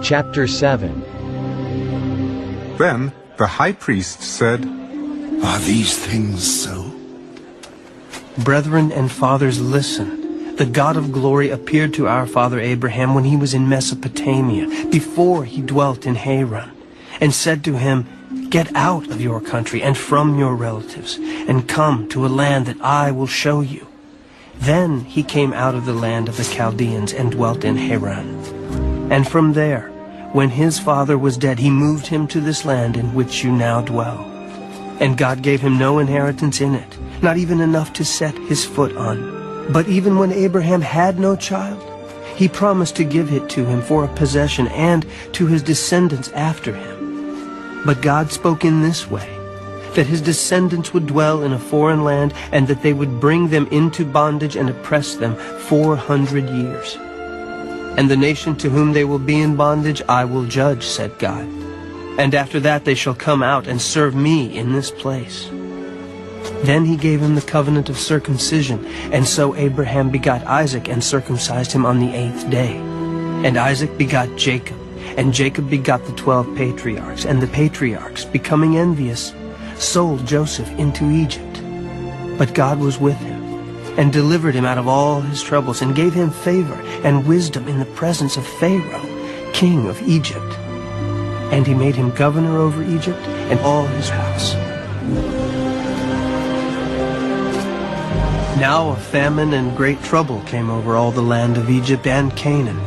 Chapter 7. Then the high priest said, "Are these things so?" Brethren and fathers, listen. The God of glory appeared to our father Abraham when he was in Mesopotamia, before he dwelt in Haran, and said to him, "Get out of your country and from your relatives, and come to a land that I will show you." Then he came out of the land of the Chaldeans and dwelt in Haran. And from there, when his father was dead, he moved him to this land in which you now dwell. And God gave him no inheritance in it, not even enough to set his foot on. But even when Abraham had no child, he promised to give it to him for a possession and to his descendants after him. But God spoke in this way, that his descendants would dwell in a foreign land, and that they would bring them into bondage and oppress them 400 years. And the nation to whom they will be in bondage I will judge, said God. And after that they shall come out and serve me in this place. Then he gave him the covenant of circumcision, and so Abraham begot Isaac and circumcised him on the 8th day. And Isaac begot Jacob, and Jacob begot the 12 patriarchs, and the patriarchs, becoming envious, sold Joseph into Egypt. But God was with him, and delivered him out of all his troubles, and gave him favor and wisdom in the presence of Pharaoh, king of Egypt. And he made him governor over Egypt and all his house. Now a famine and great trouble came over all the land of Egypt and Canaan,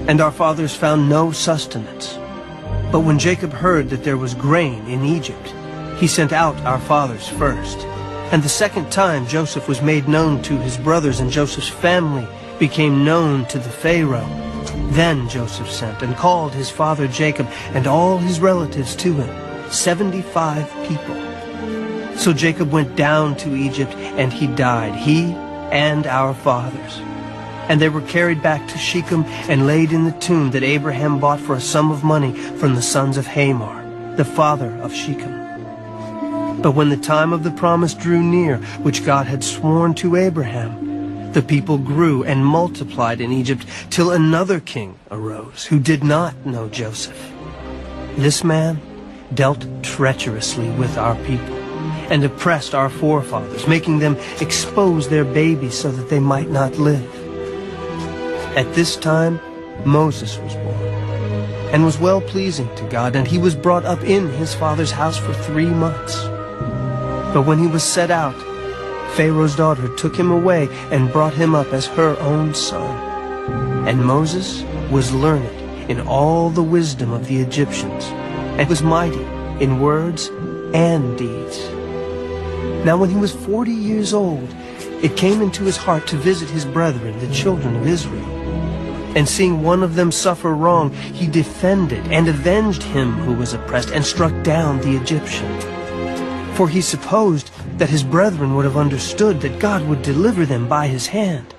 and our fathers found no sustenance. But when Jacob heard that there was grain in Egypt, he sent out our fathers first. And the second time Joseph was made known to his brothers, and Joseph's family became known to the Pharaoh. Then Joseph sent and called his father Jacob and all his relatives to him, 75 people. So Jacob went down to Egypt, and he died, he and our fathers. And they were carried back to Shechem and laid in the tomb that Abraham bought for a sum of money from the sons of Hamor, the father of Shechem. But when the time of the promise drew near, which God had sworn to Abraham, the people grew and multiplied in Egypt till another king arose who did not know Joseph. This man dealt treacherously with our people and oppressed our forefathers, making them expose their babies so that they might not live. At this time, Moses was born, and was well-pleasing to God, and he was brought up in his father's house for 3 months. But when he was set out, Pharaoh's daughter took him away and brought him up as her own son. And Moses was learned in all the wisdom of the Egyptians, and was mighty in words and deeds. Now when he was 40 years old, it came into his heart to visit his brethren, the children of Israel. And seeing one of them suffer wrong, he defended and avenged him who was oppressed, and struck down the Egyptian. For he supposed that his brethren would have understood that God would deliver them by his hand.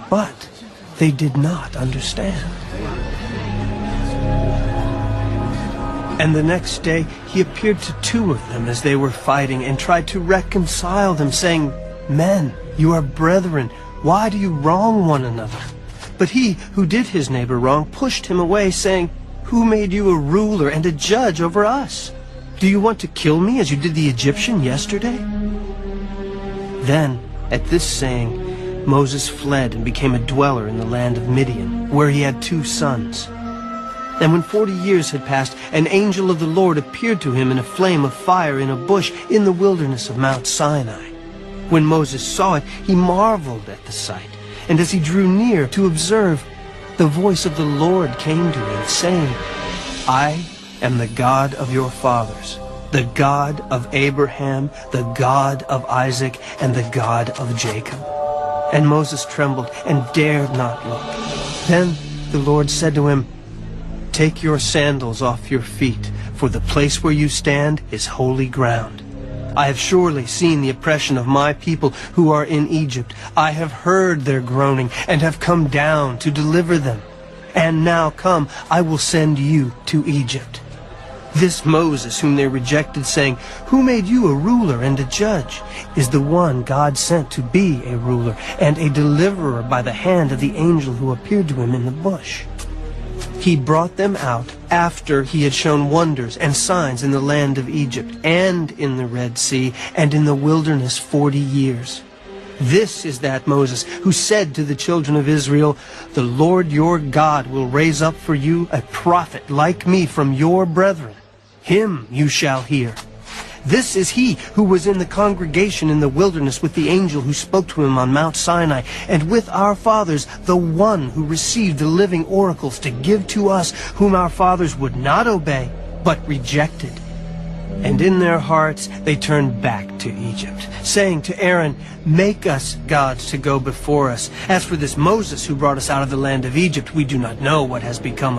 But they did not understand. And the next day he appeared to 2 of them as they were fighting, and tried to reconcile them, saying, "Men, you are brethren. Why do you wrong one another?" But he who did his neighbor wrong pushed him away, saying, "Who made you a ruler and a judge over us? Do you want to kill me as you did the Egyptian yesterday?" Then, at this saying, Moses fled and became a dweller in the land of Midian, where he had 2 sons. And when 40 years had passed, an angel of the Lord appeared to him in a flame of fire in a bush in the wilderness of Mount Sinai. When Moses saw it, he marveled at the sight. And as he drew near to observe, the voice of the Lord came to him, saying, "I am the God of your fathers, the God of Abraham, the God of Isaac, and the God of Jacob." And Moses trembled and dared not look. Then the Lord said to him, "Take your sandals off your feet, for the place where you stand is holy ground. I have surely seen the oppression of my people who are in Egypt. I have heard their groaning and have come down to deliver them. And now come, I will send you to Egypt." This Moses whom they rejected, saying, "Who made you a ruler and a judge?" is the one God sent to be a ruler and a deliverer by the hand of the angel who appeared to him in the bush. He brought them out after he had shown wonders and signs in the land of Egypt, and in the Red Sea, and in the wilderness 40 years. This is that Moses who said to the children of Israel, "The Lord your God will raise up for you a prophet like me from your brethren. Him you shall hear." This is he who was in the congregation in the wilderness with the angel who spoke to him on Mount Sinai, and with our fathers, the one who received the living oracles to give to us, whom our fathers would not obey, but rejected. And in their hearts they turned back to Egypt, saying to Aaron, "Make us gods to go before us. As for this Moses who brought us out of the land of Egypt, we do not know what has become of him."